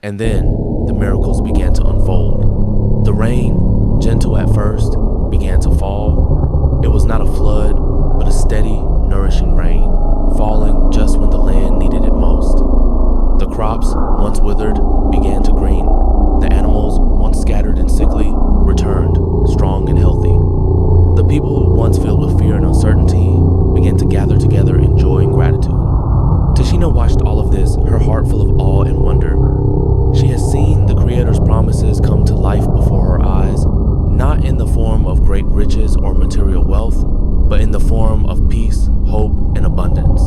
And then the miracles began to unfold. The rain, gentle at first, began to fall. It was not a flood, but a steady, nourishing rain, falling just when the land needed it most. The crops, once withered, began to green. The animals, once scattered and sickly, returned, strong and healthy. The people, once filled with fear and uncertainty, began to gather together in joy and gratitude. Tashina watched all of this, her heart full of awe and wonder. She had seen the Creator's promises come to life before her eyes, not in the form of great riches or material wealth, but in the form of peace, hope, and abundance.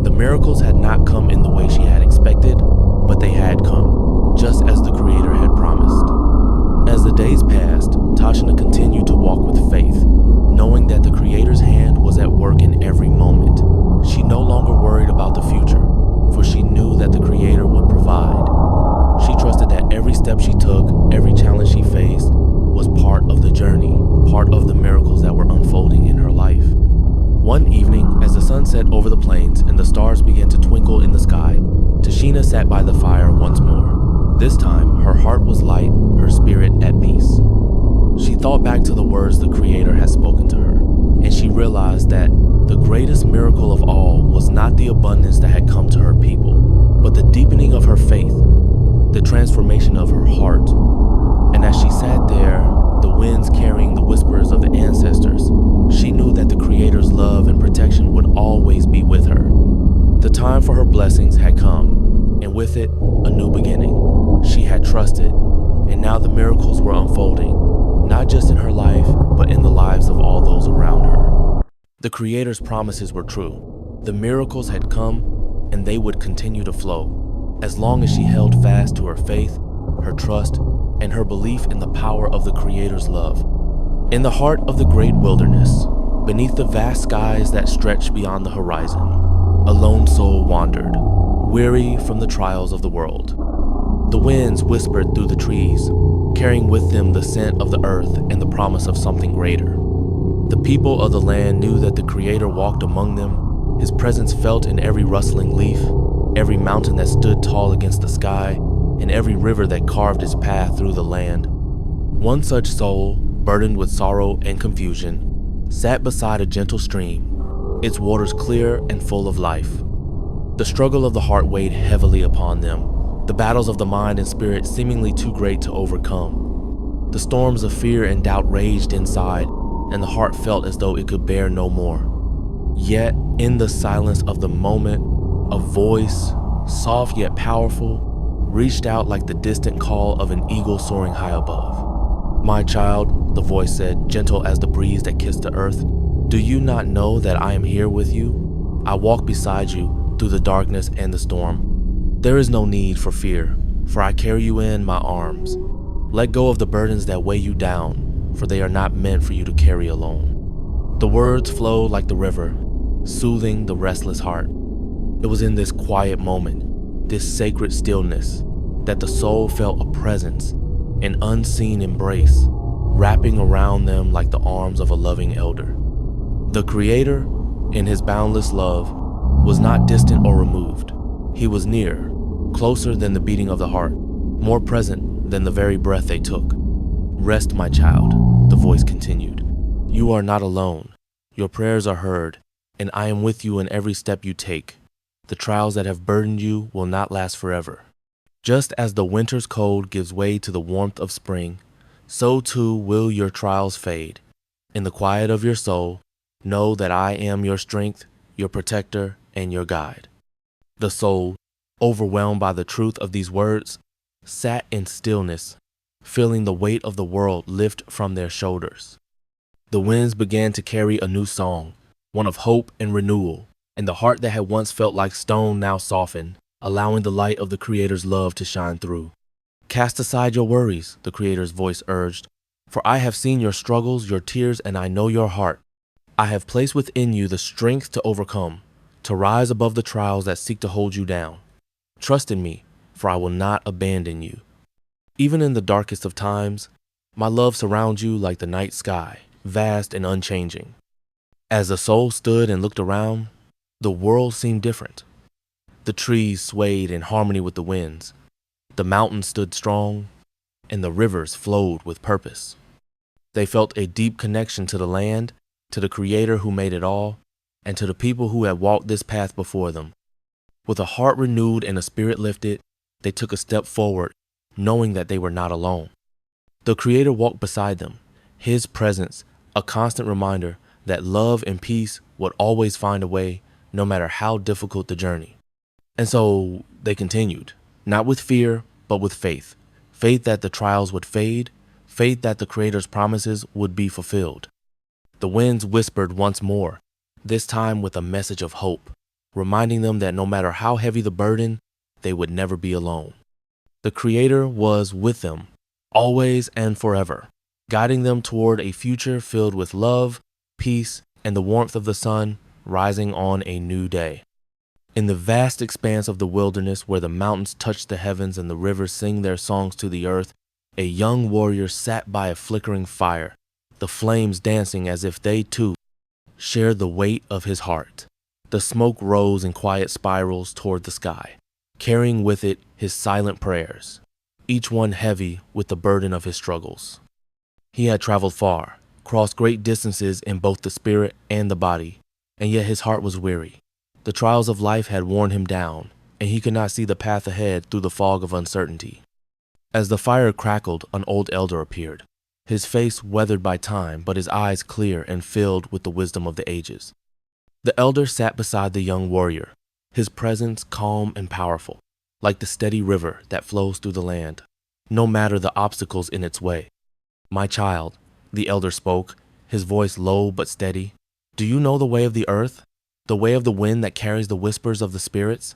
The miracles had not come in the way she had expected, but they had come, just as the Creator had promised. As the days passed, Tashina continued to walk with faith, knowing that the Creator's hand was at work in every moment. She no longer worried about the future, for she knew that the Creator would provide. She trusted that every step she took, every challenge she faced, was part of the journey, part of the miracles that were unfolding in her life. One evening, as the sun set over the plains and the stars began to twinkle in the sky, Tashina sat by the fire once more. This time, her heart was light, her spirit at peace. She thought back to the words the Creator had spoken to her, and she realized that the greatest miracle of all was not the abundance that had come to her people, but the deepening of her faith, the transformation of her heart. And as she sat there, the winds carrying the whispers of the ancestors, she knew that the Creator's love and protection would always be with her. The time for her blessings had come, and with it, a new beginning. She had trusted, and now the miracles were unfolding, not just in her life, but in the lives of all those around her. The Creator's promises were true. The miracles had come, and they would continue to flow, as long as she held fast to her faith, her trust, and her belief in the power of the Creator's love. In the heart of the great wilderness, beneath the vast skies that stretched beyond the horizon, a lone soul wandered, weary from the trials of the world. The winds whispered through the trees, carrying with them the scent of the earth and the promise of something greater. The people of the land knew that the Creator walked among them, His presence felt in every rustling leaf, every mountain that stood tall against the sky, and every river that carved its path through the land. One such soul, burdened with sorrow and confusion, sat beside a gentle stream, its waters clear and full of life. The struggle of the heart weighed heavily upon them, the battles of the mind and spirit seemingly too great to overcome. The storms of fear and doubt raged inside, and the heart felt as though it could bear no more. Yet, in the silence of the moment, a voice, soft yet powerful, reached out like the distant call of an eagle soaring high above. "My child," the voice said, gentle as the breeze that kissed the earth, "do you not know that I am here with you? I walk beside you through the darkness and the storm. There is no need for fear, for I carry you in my arms. Let go of the burdens that weigh you down, for they are not meant for you to carry alone." The words flowed like the river, soothing the restless heart. It was in this quiet moment, this sacred stillness, that the soul felt a presence, an unseen embrace, wrapping around them like the arms of a loving elder. The Creator, in His boundless love, was not distant or removed. He was near, closer than the beating of the heart, more present than the very breath they took. "Rest, my child," the voice continued. "You are not alone. Your prayers are heard, and I am with you in every step you take. The trials that have burdened you will not last forever. Just as the winter's cold gives way to the warmth of spring, so too will your trials fade. In the quiet of your soul, know that I am your strength, your protector, and your guide." The soul, overwhelmed by the truth of these words, sat in stillness, feeling the weight of the world lift from their shoulders. The winds began to carry a new song, one of hope and renewal, and the heart that had once felt like stone now softened, allowing the light of the Creator's love to shine through. "Cast aside your worries," the Creator's voice urged, "for I have seen your struggles, your tears, and I know your heart. I have placed within you the strength to overcome, to rise above the trials that seek to hold you down. Trust in me, for I will not abandon you. Even in the darkest of times, my love surrounds you like the night sky, vast and unchanging." As the soul stood and looked around, the world seemed different. The trees swayed in harmony with the winds. The mountains stood strong, and the rivers flowed with purpose. They felt a deep connection to the land, to the Creator who made it all, and to the people who had walked this path before them. With a heart renewed and a spirit lifted, they took a step forward, knowing that they were not alone. The Creator walked beside them, His presence a constant reminder that love and peace would always find a way, no matter how difficult the journey. And so they continued, not with fear, but with faith. Faith that the trials would fade, faith that the Creator's promises would be fulfilled. The winds whispered once more, this time with a message of hope, reminding them that no matter how heavy the burden, they would never be alone. The Creator was with them, always and forever, guiding them toward a future filled with love, peace, and the warmth of the sun rising on a new day. In the vast expanse of the wilderness where the mountains touch the heavens and the rivers sing their songs to the earth, a young warrior sat by a flickering fire, the flames dancing as if they too shared the weight of his heart. The smoke rose in quiet spirals toward the sky, carrying with it his silent prayers, each one heavy with the burden of his struggles. He had traveled far, crossed great distances in both the spirit and the body, and yet his heart was weary. The trials of life had worn him down, and he could not see the path ahead through the fog of uncertainty. As the fire crackled, an old elder appeared, his face weathered by time, but his eyes clear and filled with the wisdom of the ages. The elder sat beside the young warrior, his presence calm and powerful, like the steady river that flows through the land, no matter the obstacles in its way. My child, the elder spoke, his voice low but steady. Do you know the way of the earth? The way of the wind that carries the whispers of the spirits?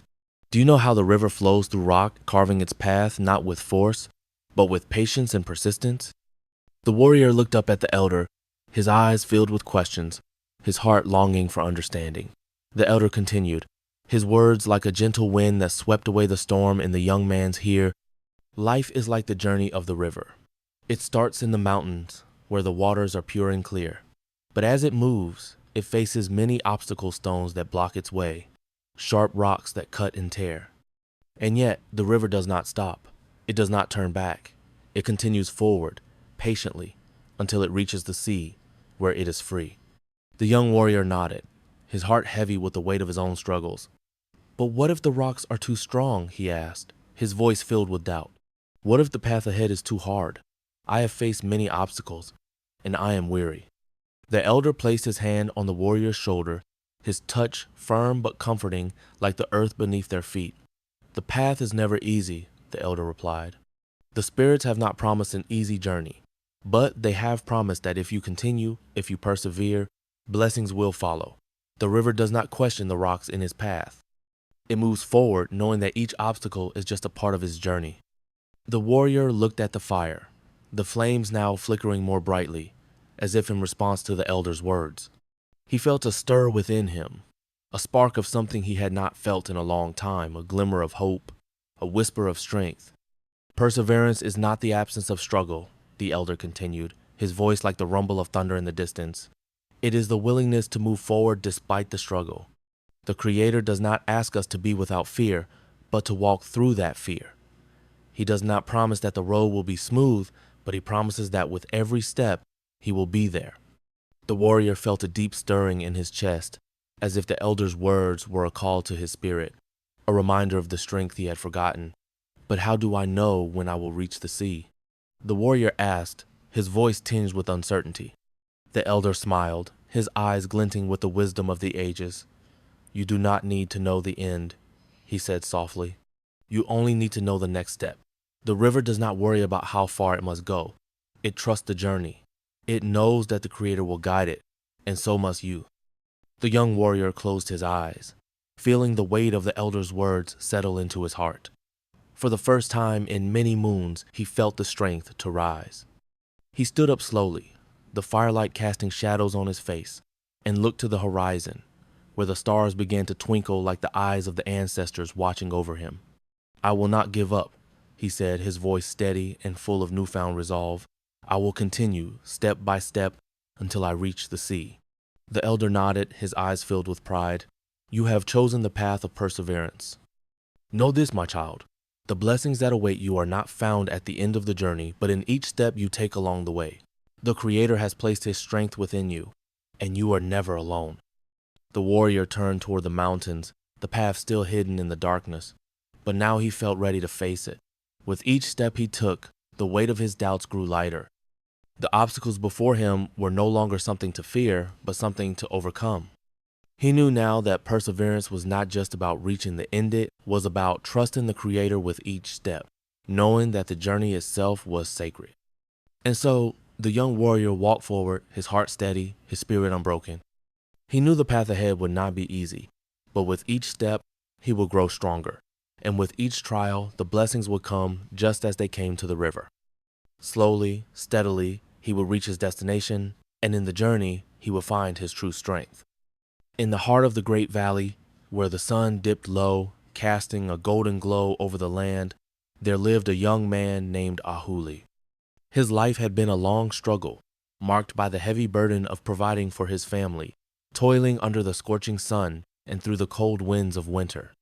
Do you know how the river flows through rock, carving its path not with force, but with patience and persistence? The warrior looked up at the elder, his eyes filled with questions, his heart longing for understanding. The elder continued, his words like a gentle wind that swept away the storm in the young man's ear. Life is like the journey of the river. It starts in the mountains, where the waters are pure and clear. But as it moves, it faces many obstacle stones that block its way, sharp rocks that cut and tear. And yet, the river does not stop. It does not turn back. It continues forward, patiently, until it reaches the sea, where it is free. The young warrior nodded, his heart heavy with the weight of his own struggles. But what if the rocks are too strong, he asked, his voice filled with doubt. What if the path ahead is too hard? I have faced many obstacles, and I am weary. The elder placed his hand on the warrior's shoulder, his touch firm but comforting like the earth beneath their feet. The path is never easy, the elder replied. The spirits have not promised an easy journey, but they have promised that if you continue, if you persevere, blessings will follow. The river does not question the rocks in its path. It moves forward knowing that each obstacle is just a part of its journey. The warrior looked at the fire, the flames now flickering more brightly, as if in response to the elder's words. He felt a stir within him, a spark of something he had not felt in a long time, a glimmer of hope, a whisper of strength. Perseverance is not the absence of struggle, the elder continued, his voice like the rumble of thunder in the distance. It is the willingness to move forward despite the struggle. The Creator does not ask us to be without fear, but to walk through that fear. He does not promise that the road will be smooth, but he promises that with every step, he will be there. The warrior felt a deep stirring in his chest, as if the elder's words were a call to his spirit, a reminder of the strength he had forgotten. But how do I know when I will reach the sea? The warrior asked, his voice tinged with uncertainty. The elder smiled, his eyes glinting with the wisdom of the ages. You do not need to know the end, he said softly. You only need to know the next step. The river does not worry about how far it must go. It trusts the journey. It knows that the Creator will guide it, and so must you. The young warrior closed his eyes, feeling the weight of the elder's words settle into his heart. For the first time in many moons, he felt the strength to rise. He stood up slowly, the firelight casting shadows on his face, and looked to the horizon, where the stars began to twinkle like the eyes of the ancestors watching over him. I will not give up, he said, his voice steady and full of newfound resolve. I will continue, step by step, until I reach the sea. The elder nodded, his eyes filled with pride. You have chosen the path of perseverance. Know this, my child. The blessings that await you are not found at the end of the journey, but in each step you take along the way. The Creator has placed His strength within you, and you are never alone. The warrior turned toward the mountains, the path still hidden in the darkness, but now he felt ready to face it. With each step he took, the weight of his doubts grew lighter. The obstacles before him were no longer something to fear, but something to overcome. He knew now that perseverance was not just about reaching the end, it was about trusting the Creator with each step, knowing that the journey itself was sacred. And so, the young warrior walked forward, his heart steady, his spirit unbroken. He knew the path ahead would not be easy, but with each step, he would grow stronger. And with each trial, the blessings would come just as they came to the river. Slowly, steadily, he would reach his destination, and in the journey, he would find his true strength. In the heart of the great valley, where the sun dipped low, casting a golden glow over the land, there lived a young man named Ahuli. His life had been a long struggle, marked by the heavy burden of providing for his family, toiling under the scorching sun and through the cold winds of winter.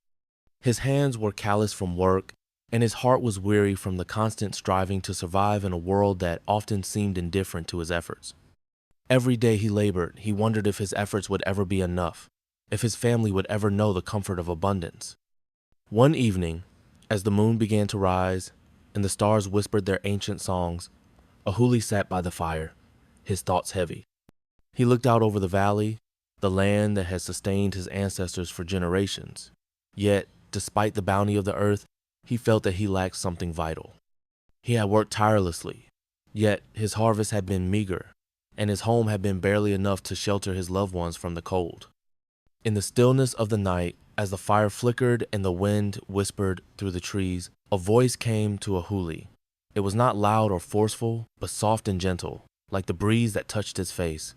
His hands were calloused from work, and his heart was weary from the constant striving to survive in a world that often seemed indifferent to his efforts. Every day he labored, he wondered if his efforts would ever be enough, if his family would ever know the comfort of abundance. One evening, as the moon began to rise and the stars whispered their ancient songs, Ahuli sat by the fire, his thoughts heavy. He looked out over the valley, the land that had sustained his ancestors for generations. Yet, despite the bounty of the earth, he felt that he lacked something vital. He had worked tirelessly, yet his harvest had been meager, and his home had been barely enough to shelter his loved ones from the cold. In the stillness of the night, as the fire flickered and the wind whispered through the trees, a voice came to Ahuli. It was not loud or forceful, but soft and gentle, like the breeze that touched his face.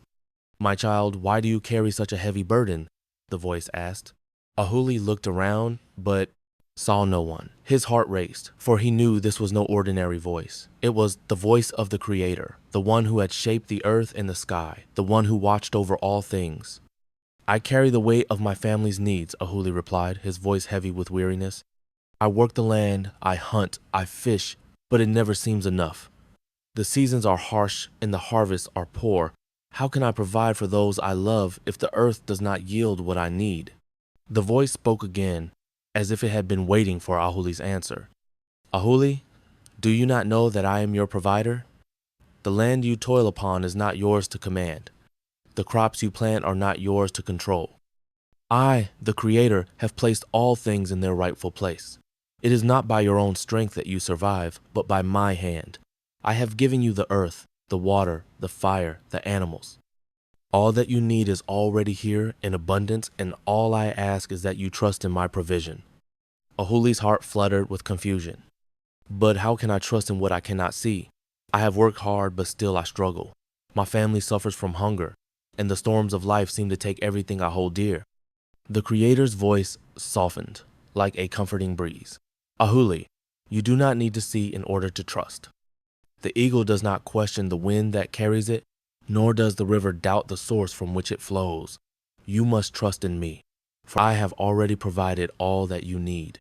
"My child, why do you carry such a heavy burden?" the voice asked. Ahuli looked around, but saw no one. His heart raced, for he knew this was no ordinary voice. It was the voice of the Creator, the one who had shaped the earth and the sky, the one who watched over all things. "I carry the weight of my family's needs," Ahuli replied, his voice heavy with weariness. "I work the land, I hunt, I fish, but it never seems enough. The seasons are harsh and the harvests are poor. How can I provide for those I love if the earth does not yield what I need?" The voice spoke again, as if it had been waiting for Ahuli's answer. "Ahuli, do you not know that I am your provider? The land you toil upon is not yours to command. The crops you plant are not yours to control. I, the Creator, have placed all things in their rightful place. It is not by your own strength that you survive, but by my hand. I have given you the earth, the water, the fire, the animals. All that you need is already here in abundance, and all I ask is that you trust in my provision." Ahuli's heart fluttered with confusion. "But how can I trust in what I cannot see? I have worked hard, but still I struggle. My family suffers from hunger, and the storms of life seem to take everything I hold dear." The Creator's voice softened, like a comforting breeze. "Ahuli, you do not need to see in order to trust. The eagle does not question the wind that carries it, nor does the river doubt the source from which it flows. You must trust in me, for I have already provided all that you need.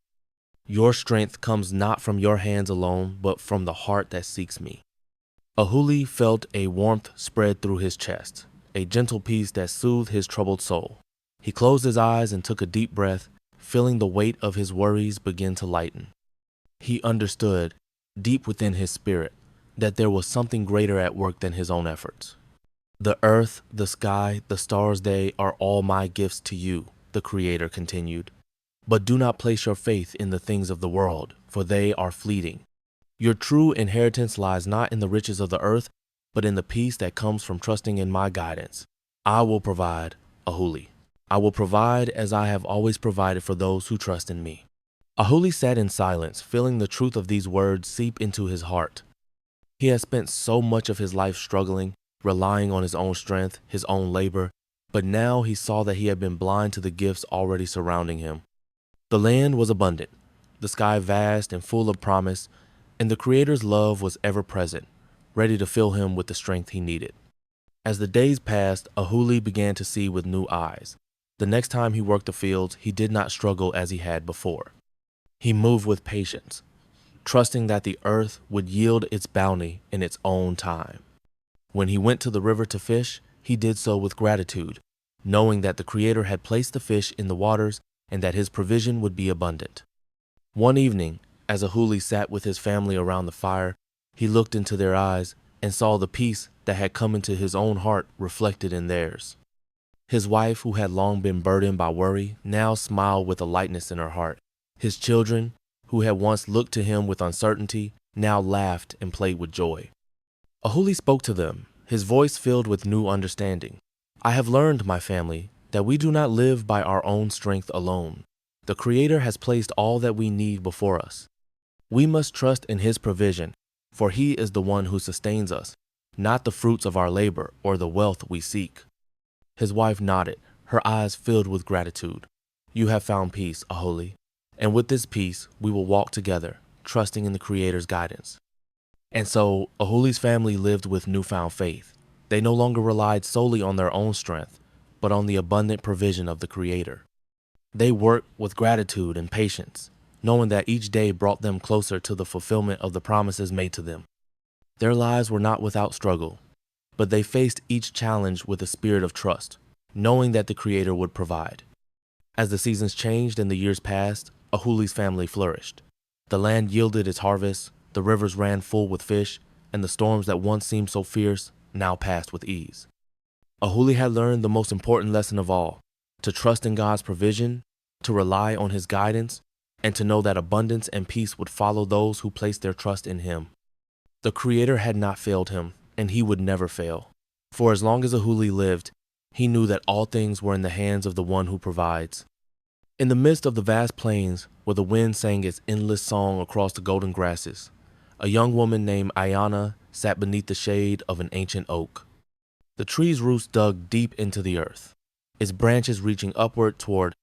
Your strength comes not from your hands alone, but from the heart that seeks me." Ahuli felt a warmth spread through his chest, a gentle peace that soothed his troubled soul. He closed his eyes and took a deep breath, feeling the weight of his worries begin to lighten. He understood, deep within his spirit, that there was something greater at work than his own efforts. "The earth, the sky, the stars, they are all my gifts to you," the Creator continued. "But do not place your faith in the things of the world, for they are fleeting. Your true inheritance lies not in the riches of the earth, but in the peace that comes from trusting in my guidance. I will provide, Ahuli. I will provide as I have always provided for those who trust in me." Ahuli sat in silence, feeling the truth of these words seep into his heart. He had spent so much of his life struggling, relying on his own strength, his own labor, but now he saw that he had been blind to the gifts already surrounding him. The land was abundant, the sky vast and full of promise, and the Creator's love was ever present, ready to fill him with the strength he needed. As the days passed, Ahuli began to see with new eyes. The next time he worked the fields, he did not struggle as he had before. He moved with patience, trusting that the earth would yield its bounty in its own time. When he went to the river to fish, he did so with gratitude, knowing that the Creator had placed the fish in the waters and that his provision would be abundant. One evening, as Ahuli sat with his family around the fire, he looked into their eyes and saw the peace that had come into his own heart reflected in theirs. His wife, who had long been burdened by worry, now smiled with a lightness in her heart. His children, who had once looked to him with uncertainty, now laughed and played with joy. Ahuli spoke to them, his voice filled with new understanding. I have learned, my family, that we do not live by our own strength alone. The Creator has placed all that we need before us. We must trust in his provision, for he is the one who sustains us, not the fruits of our labor or the wealth we seek. His wife nodded, her eyes filled with gratitude. You have found peace, Ahuli, and with this peace we will walk together, trusting in the Creator's guidance. And so Ahuli's family lived with newfound faith. They no longer relied solely on their own strength, but on the abundant provision of the Creator. They worked with gratitude and patience, knowing that each day brought them closer to the fulfillment of the promises made to them. Their lives were not without struggle, but they faced each challenge with a spirit of trust, knowing that the Creator would provide. As the seasons changed and the years passed, Ahuli's family flourished. The land yielded its harvest, the rivers ran full with fish, and the storms that once seemed so fierce now passed with ease. Ahuli had learned the most important lesson of all, to trust in God's provision, to rely on his guidance, and to know that abundance and peace would follow those who placed their trust in him. The Creator had not failed him, and he would never fail. For as long as Ahuli lived, he knew that all things were in the hands of the one who provides. In the midst of the vast plains, where the wind sang its endless song across the golden grasses, a young woman named Ayana sat beneath the shade of an ancient oak. The tree's roots dug deep into the earth, its branches reaching upward toward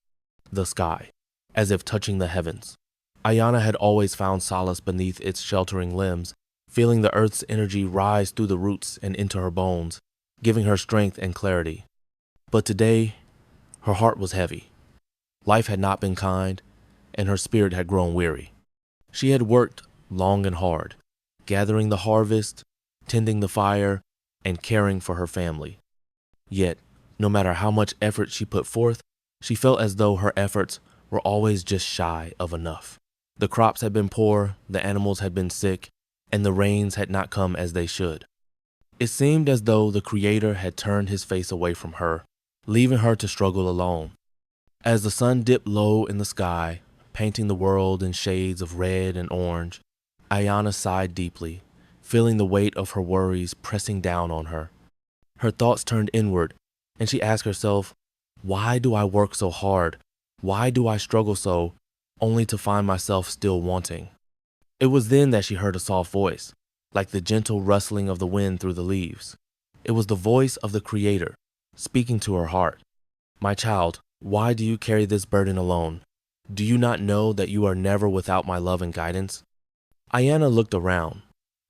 the sky, as if touching the heavens. Ayana had always found solace beneath its sheltering limbs, feeling the earth's energy rise through the roots and into her bones, giving her strength and clarity. But today, her heart was heavy. Life had not been kind, and her spirit had grown weary. She had worked long and hard, gathering the harvest, tending the fire, and caring for her family. Yet, no matter how much effort she put forth, she felt as though her efforts were always just shy of enough. The crops had been poor, the animals had been sick, and the rains had not come as they should. It seemed as though the Creator had turned his face away from her, leaving her to struggle alone. As the sun dipped low in the sky, painting the world in shades of red and orange, Ayana sighed deeply, feeling the weight of her worries pressing down on her. Her thoughts turned inward, and she asked herself, why do I work so hard? Why do I struggle so, only to find myself still wanting? It was then that she heard a soft voice, like the gentle rustling of the wind through the leaves. It was the voice of the Creator, speaking to her heart. My child, why do you carry this burden alone? Do you not know that you are never without my love and guidance? Ayana looked around,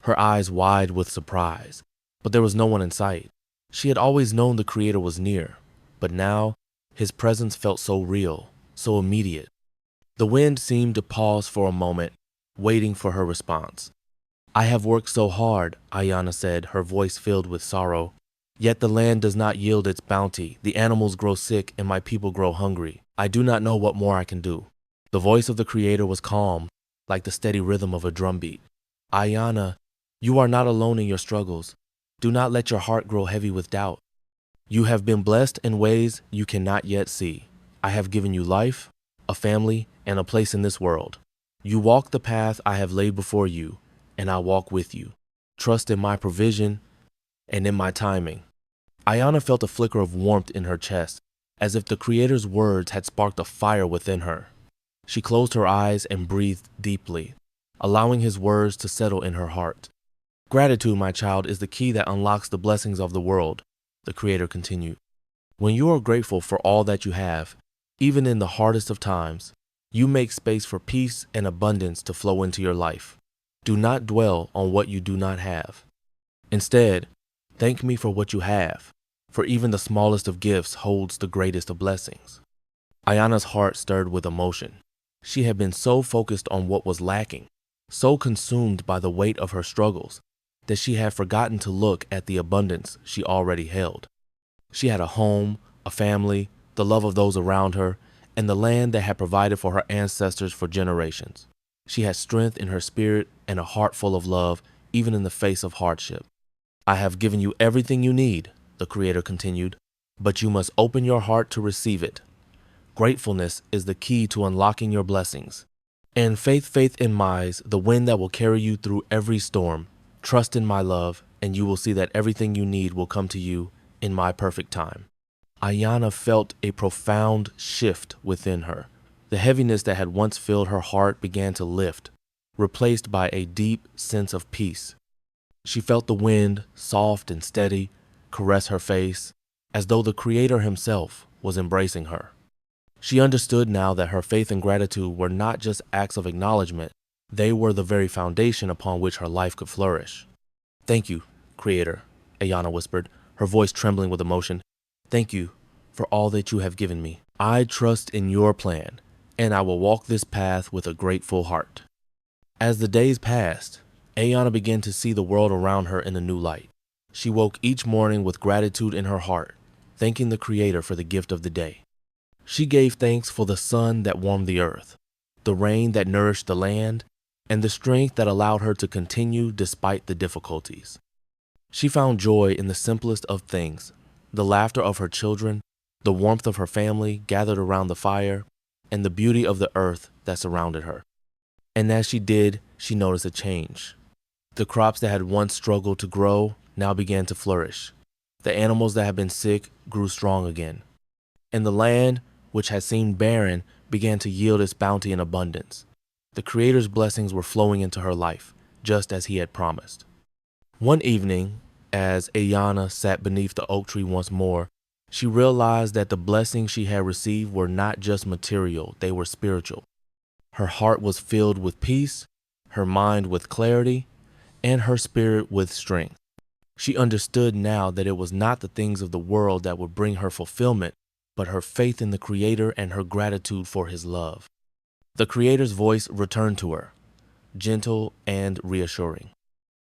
her eyes wide with surprise, but there was no one in sight. She had always known the Creator was near, but now his presence felt so real, so immediate. The wind seemed to pause for a moment, waiting for her response. I have worked so hard, Ayana said, her voice filled with sorrow. Yet the land does not yield its bounty, the animals grow sick, and my people grow hungry. I do not know what more I can do. The voice of the Creator was calm, like the steady rhythm of a drumbeat. Ayana, you are not alone in your struggles. Do not let your heart grow heavy with doubt. You have been blessed in ways you cannot yet see. I have given you life, a family, and a place in this world. You walk the path I have laid before you, and I walk with you. Trust in my provision and in my timing. Ayana felt a flicker of warmth in her chest, as if the Creator's words had sparked a fire within her. She closed her eyes and breathed deeply, allowing his words to settle in her heart. Gratitude, my child, is the key that unlocks the blessings of the world, the Creator continued. When you are grateful for all that you have, even in the hardest of times, you make space for peace and abundance to flow into your life. Do not dwell on what you do not have. Instead, thank me for what you have, for even the smallest of gifts holds the greatest of blessings. Ayana's heart stirred with emotion. She had been so focused on what was lacking, so consumed by the weight of her struggles that she had forgotten to look at the abundance she already held. She had a home, a family, the love of those around her, and the land that had provided for her ancestors for generations. She had strength in her spirit and a heart full of love, even in the face of hardship. I have given you everything you need, the Creator continued, but you must open your heart to receive it. Gratefulness is the key to unlocking your blessings. And faith in my, the wind that will carry you through every storm. Trust in my love, and you will see that everything you need will come to you in my perfect time. Ayana felt a profound shift within her. The heaviness that had once filled her heart began to lift, replaced by a deep sense of peace. She felt the wind, soft and steady, caress her face, as though the Creator himself was embracing her. She understood now that her faith and gratitude were not just acts of acknowledgement, they were the very foundation upon which her life could flourish. Thank you, Creator, Ayana whispered, her voice trembling with emotion. Thank you for all that you have given me. I trust in your plan, and I will walk this path with a grateful heart. As the days passed, Ayana began to see the world around her in a new light. She woke each morning with gratitude in her heart, thanking the Creator for the gift of the day. She gave thanks for the sun that warmed the earth, the rain that nourished the land, and the strength that allowed her to continue despite the difficulties. She found joy in the simplest of things, the laughter of her children, the warmth of her family gathered around the fire, and the beauty of the earth that surrounded her. And as she did, she noticed a change. The crops that had once struggled to grow now began to flourish. The animals that had been sick grew strong again. And the land, which had seemed barren, began to yield its bounty in abundance. The Creator's blessings were flowing into her life, just as he had promised. One evening, as Ayana sat beneath the oak tree once more, she realized that the blessings she had received were not just material, they were spiritual. Her heart was filled with peace, her mind with clarity, and her spirit with strength. She understood now that it was not the things of the world that would bring her fulfillment, but her faith in the Creator and her gratitude for his love. The Creator's voice returned to her, gentle and reassuring.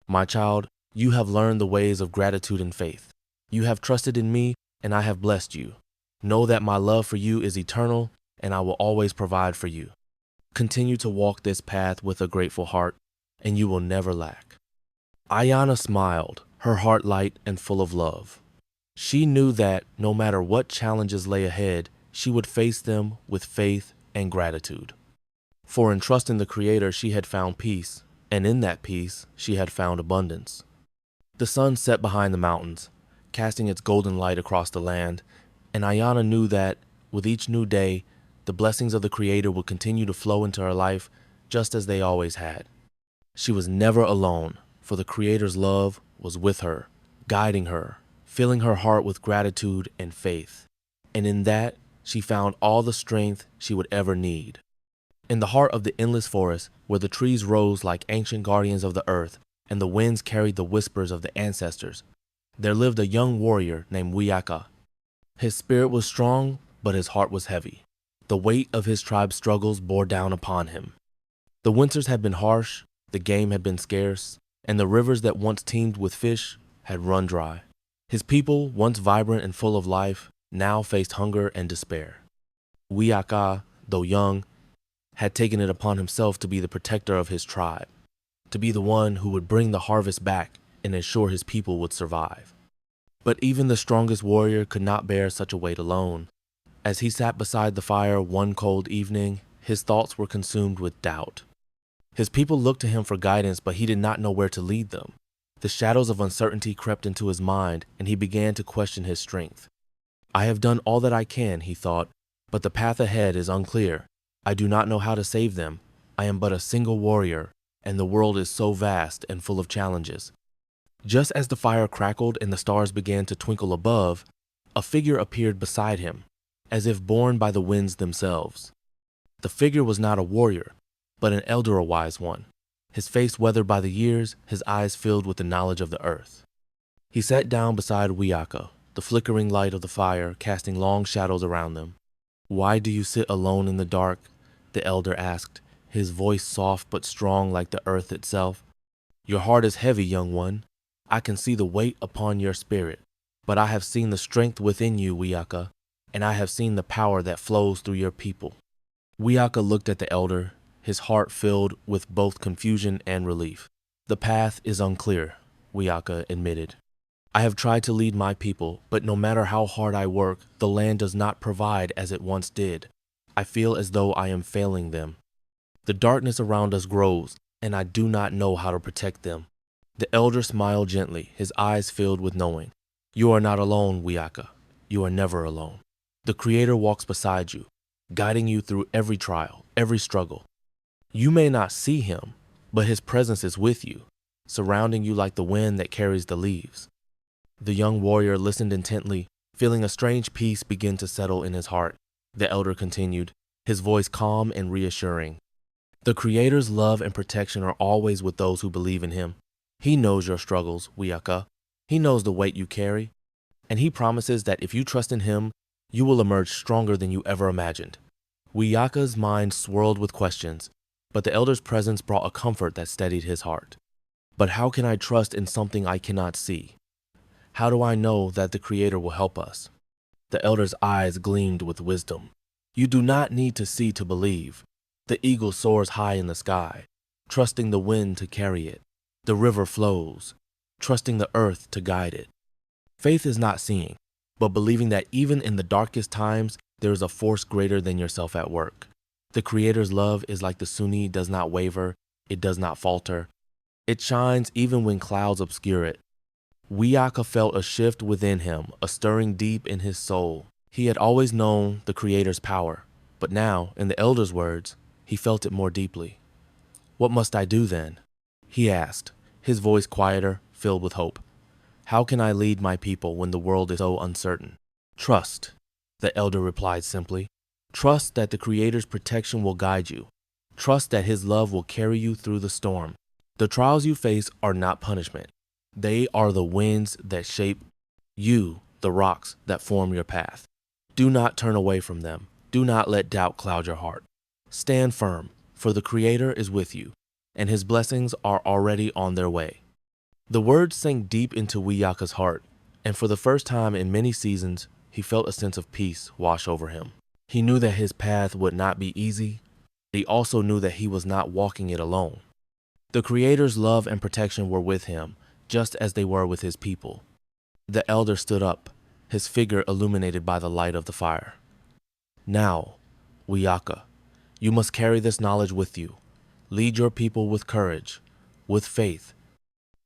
My child, you have learned the ways of gratitude and faith. You have trusted in me, and I have blessed you. Know that my love for you is eternal, and I will always provide for you. Continue to walk this path with a grateful heart, and you will never lack. Ayana smiled, her heart light and full of love. She knew that no matter what challenges lay ahead, she would face them with faith and gratitude. For in trusting the Creator, she had found peace, and in that peace, she had found abundance. The sun set behind the mountains, casting its golden light across the land, and Ayana knew that, with each new day, the blessings of the Creator would continue to flow into her life just as they always had. She was never alone, for the Creator's love was with her, guiding her, filling her heart with gratitude and faith. And in that, she found all the strength she would ever need. In the heart of the endless forest, where the trees rose like ancient guardians of the earth, and the winds carried the whispers of the ancestors, there lived a young warrior named Wiyaka. His spirit was strong, but his heart was heavy. The weight of his tribe's struggles bore down upon him. The winters had been harsh, the game had been scarce, and the rivers that once teemed with fish had run dry. His people, once vibrant and full of life, now faced hunger and despair. Wiyaka, though young, had taken it upon himself to be the protector of his tribe, to be the one who would bring the harvest back and ensure his people would survive. But even the strongest warrior could not bear such a weight alone. As he sat beside the fire one cold evening, his thoughts were consumed with doubt. His people looked to him for guidance, but he did not know where to lead them. The shadows of uncertainty crept into his mind, and he began to question his strength. I have done all that I can, he thought, but the path ahead is unclear. I do not know how to save them. I am but a single warrior, and the world is so vast and full of challenges. Just as the fire crackled and the stars began to twinkle above, a figure appeared beside him, as if borne by the winds themselves. The figure was not a warrior, but an elder, a wise one, his face weathered by the years, his eyes filled with the knowledge of the earth. He sat down beside Wiyaka, the flickering light of the fire casting long shadows around them. Why do you sit alone in the dark? The elder asked, his voice soft but strong like the earth itself. "Your heart is heavy, young one. I can see the weight upon your spirit. But I have seen the strength within you, Wiaka, and I have seen the power that flows through your people." Wiaka looked at the elder, his heart filled with both confusion and relief. "The path is unclear," Wiaka admitted. "I have tried to lead my people, but no matter how hard I work, the land does not provide as it once did. I feel as though I am failing them. The darkness around us grows, and I do not know how to protect them." The elder smiled gently, his eyes filled with knowing. "You are not alone, Wiaka. You are never alone. The Creator walks beside you, guiding you through every trial, every struggle. You may not see him, but his presence is with you, surrounding you like the wind that carries the leaves." The young warrior listened intently, feeling a strange peace begin to settle in his heart. The elder continued, his voice calm and reassuring. "The Creator's love and protection are always with those who believe in him. He knows your struggles, Wiaka. He knows the weight you carry, and he promises that if you trust in him, you will emerge stronger than you ever imagined." Wiaka's mind swirled with questions, but the elder's presence brought a comfort that steadied his heart. "But how can I trust in something I cannot see? How do I know that the Creator will help us?" The elder's eyes gleamed with wisdom. "You do not need to see to believe. The eagle soars high in the sky, trusting the wind to carry it. The river flows, trusting the earth to guide it. Faith is not seeing, but believing that even in the darkest times, there is a force greater than yourself at work. The Creator's love is like the Sunni, does not waver, it does not falter. It shines even when clouds obscure it." Wiaka felt a shift within him, a stirring deep in his soul. He had always known the Creator's power, but now, in the elder's words, he felt it more deeply. "What must I do then?" he asked, his voice quieter, filled with hope. "How can I lead my people when the world is so uncertain?" "Trust," the elder replied simply. "Trust that the Creator's protection will guide you. Trust that his love will carry you through the storm. The trials you face are not punishment. They are the winds that shape you, the rocks that form your path. Do not turn away from them. Do not let doubt cloud your heart. Stand firm, for the Creator is with you, and his blessings are already on their way." The words sank deep into Wiaka's heart, and for the first time in many seasons, he felt a sense of peace wash over him. He knew that his path would not be easy. He also knew that he was not walking it alone. The Creator's love and protection were with him, just as they were with his people. The elder stood up, his figure illuminated by the light of the fire. "Now, Wiaka, you must carry this knowledge with you. Lead your people with courage, with faith.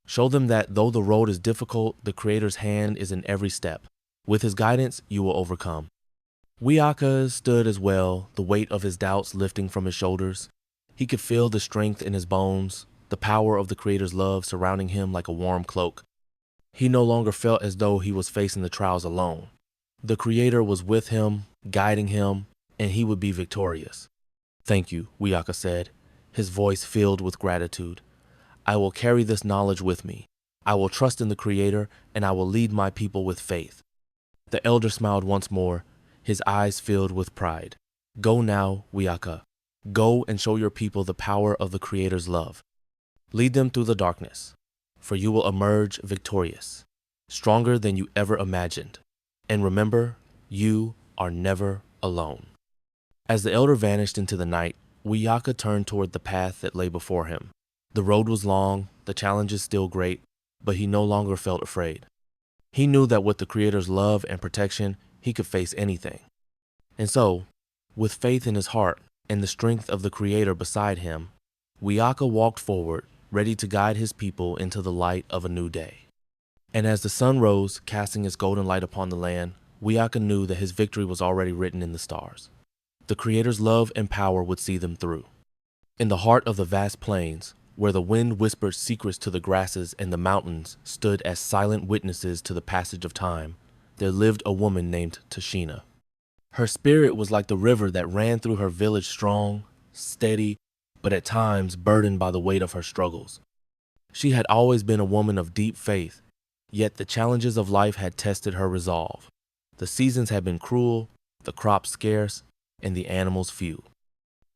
Show them that though the road is difficult, the Creator's hand is in every step. With his guidance, you will overcome." Wiaka stood as well, the weight of his doubts lifting from his shoulders. He could feel the strength in his bones, the power of the Creator's love surrounding him like a warm cloak. He no longer felt as though he was facing the trials alone. The Creator was with him, guiding him, and he would be victorious. "Thank you," Wiaka said, his voice filled with gratitude. "I will carry this knowledge with me. I will trust in the Creator, and I will lead my people with faith." The elder smiled once more, his eyes filled with pride. "Go now, Wiaka. Go and show your people the power of the Creator's love. Lead them through the darkness, for you will emerge victorious, stronger than you ever imagined. And remember, you are never alone." As the elder vanished into the night, Wiaka turned toward the path that lay before him. The road was long, the challenges still great, but he no longer felt afraid. He knew that with the Creator's love and protection, he could face anything. And so, with faith in his heart and the strength of the Creator beside him, Wiaka walked forward, ready to guide his people into the light of a new day. And as the sun rose, casting its golden light upon the land, Wiaka knew that his victory was already written in the stars. The Creator's love and power would see them through. In the heart of the vast plains, where the wind whispered secrets to the grasses and the mountains stood as silent witnesses to the passage of time, there lived a woman named Tashina. Her spirit was like the river that ran through her village, strong, steady, but at times burdened by the weight of her struggles. She had always been a woman of deep faith, yet the challenges of life had tested her resolve. The seasons had been cruel, the crops scarce, and the animals few.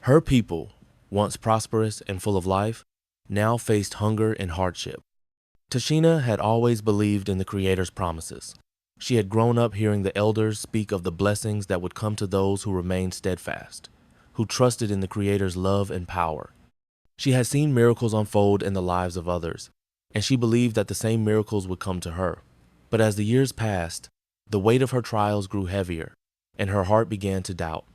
Her people, once prosperous and full of life, now faced hunger and hardship. Tashina had always believed in the Creator's promises. She had grown up hearing the elders speak of the blessings that would come to those who remained steadfast, who trusted in the Creator's love and power. She had seen miracles unfold in the lives of others, and she believed that the same miracles would come to her. But as the years passed, the weight of her trials grew heavier, and her heart began to doubt.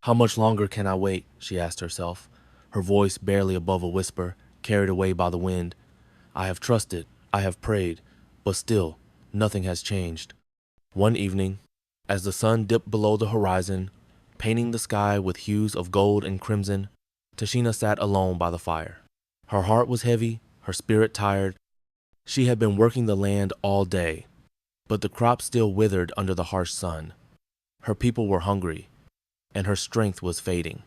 "How much longer can I wait?" she asked herself, her voice barely above a whisper, carried away by the wind. "I have trusted, I have prayed, but still, nothing has changed." One evening, as the sun dipped below the horizon, painting the sky with hues of gold and crimson, Tashina sat alone by the fire. Her heart was heavy, her spirit tired. She had been working the land all day, but the crops still withered under the harsh sun. Her people were hungry, and her strength was fading.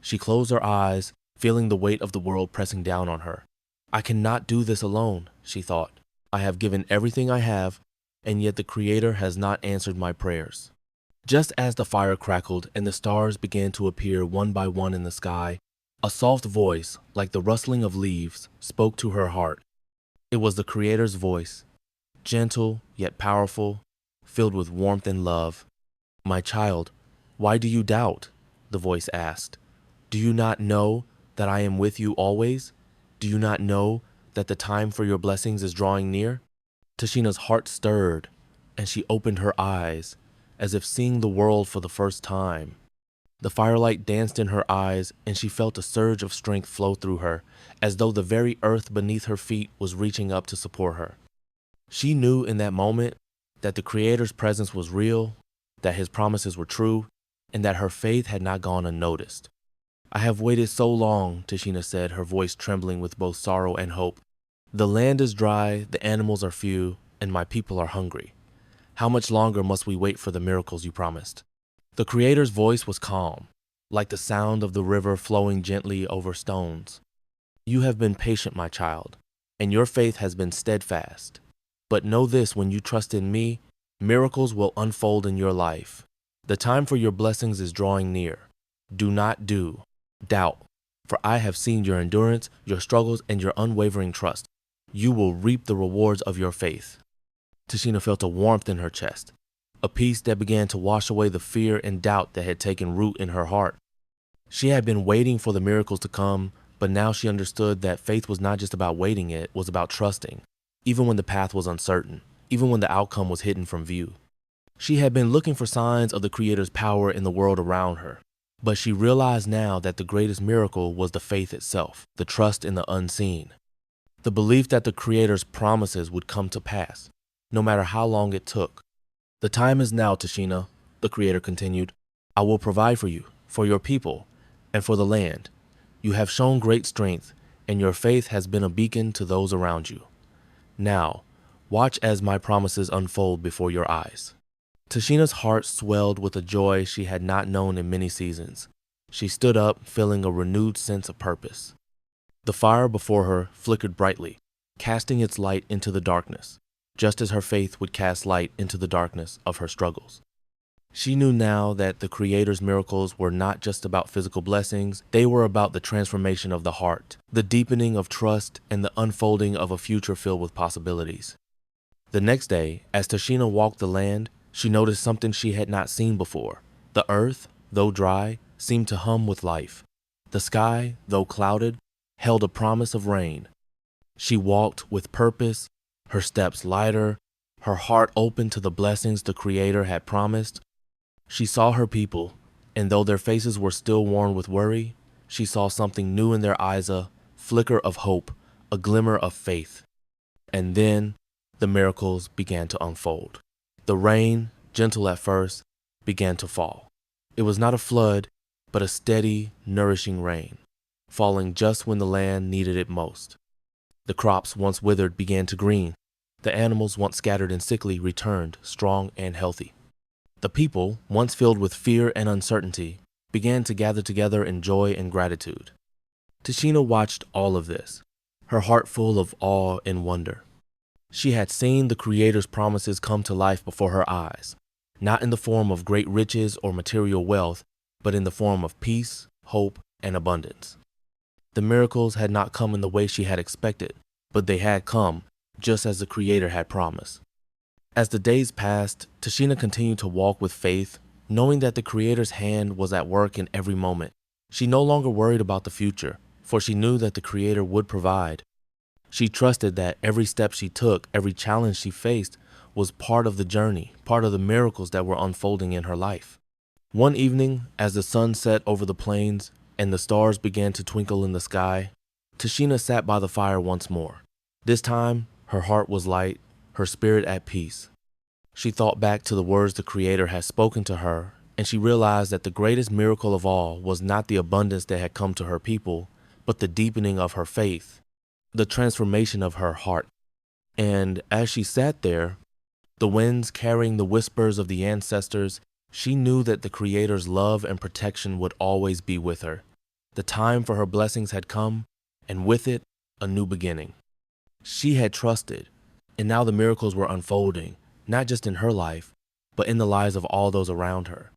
She closed her eyes, feeling the weight of the world pressing down on her. "I cannot do this alone," she thought. "I have given everything I have, and yet the Creator has not answered my prayers." Just as the fire crackled and the stars began to appear one by one in the sky, a soft voice, like the rustling of leaves, spoke to her heart. It was the Creator's voice, gentle yet powerful, filled with warmth and love. "My child, why do you doubt?" the voice asked. "Do you not know that I am with you always? Do you not know that the time for your blessings is drawing near?" Tashina's heart stirred, and she opened her eyes, as if seeing the world for the first time. The firelight danced in her eyes, and she felt a surge of strength flow through her, as though the very earth beneath her feet was reaching up to support her. She knew in that moment that the Creator's presence was real, that His promises were true, and that her faith had not gone unnoticed. "I have waited so long," Tashina said, her voice trembling with both sorrow and hope. "The land is dry, the animals are few, and my people are hungry. How much longer must we wait for the miracles you promised?" The Creator's voice was calm, like the sound of the river flowing gently over stones. "You have been patient, my child, and your faith has been steadfast. But know this: when you trust in me, miracles will unfold in your life. The time for your blessings is drawing near. Do not doubt, for I have seen your endurance, your struggles, and your unwavering trust. You will reap the rewards of your faith." Tashina felt a warmth in her chest, a peace that began to wash away the fear and doubt that had taken root in her heart. She had been waiting for the miracles to come, but now she understood that faith was not just about waiting, it was about trusting, even when the path was uncertain, even when the outcome was hidden from view. She had been looking for signs of the Creator's power in the world around her, but she realized now that the greatest miracle was the faith itself, the trust in the unseen, the belief that the Creator's promises would come to pass, no matter how long it took. "The time is now, Tashina," the Creator continued. "I will provide for you, for your people, and for the land. You have shown great strength, and your faith has been a beacon to those around you. Now, watch as my promises unfold before your eyes." Tashina's heart swelled with a joy she had not known in many seasons. She stood up, feeling a renewed sense of purpose. The fire before her flickered brightly, casting its light into the darkness, just as her faith would cast light into the darkness of her struggles. She knew now that the Creator's miracles were not just about physical blessings, they were about the transformation of the heart, the deepening of trust, and the unfolding of a future filled with possibilities. The next day, as Tashina walked the land, she noticed something she had not seen before. The earth, though dry, seemed to hum with life. The sky, though clouded, held a promise of rain. She walked with purpose, her steps lighter, her heart open to the blessings the Creator had promised. She saw her people, and though their faces were still worn with worry, she saw something new in their eyes, a flicker of hope, a glimmer of faith. And then the miracles began to unfold. The rain, gentle at first, began to fall. It was not a flood, but a steady, nourishing rain, falling just when the land needed it most. The crops once withered began to green. The animals once scattered and sickly returned, strong and healthy. The people, once filled with fear and uncertainty, began to gather together in joy and gratitude. Tashina watched all of this, her heart full of awe and wonder. She had seen the Creator's promises come to life before her eyes, not in the form of great riches or material wealth, but in the form of peace, hope, and abundance. The miracles had not come in the way she had expected, but they had come, just as the Creator had promised. As the days passed, Tashina continued to walk with faith, knowing that the Creator's hand was at work in every moment. She no longer worried about the future, for she knew that the Creator would provide. She trusted that every step she took, every challenge she faced, was part of the journey, part of the miracles that were unfolding in her life. One evening, as the sun set over the plains and the stars began to twinkle in the sky, Tashina sat by the fire once more. This time, her heart was light, her spirit at peace. She thought back to the words the Creator had spoken to her, and she realized that the greatest miracle of all was not the abundance that had come to her people, but the deepening of her faith, the transformation of her heart. And as she sat there, the winds carrying the whispers of the ancestors, she knew that the Creator's love and protection would always be with her. The time for her blessings had come, and with it, a new beginning. She had trusted, and now the miracles were unfolding, not just in her life, but in the lives of all those around her.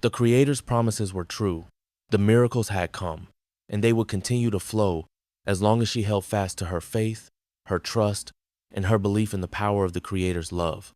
The Creator's promises were true. The miracles had come, and they would continue to flow as long as she held fast to her faith, her trust, and her belief in the power of the Creator's love.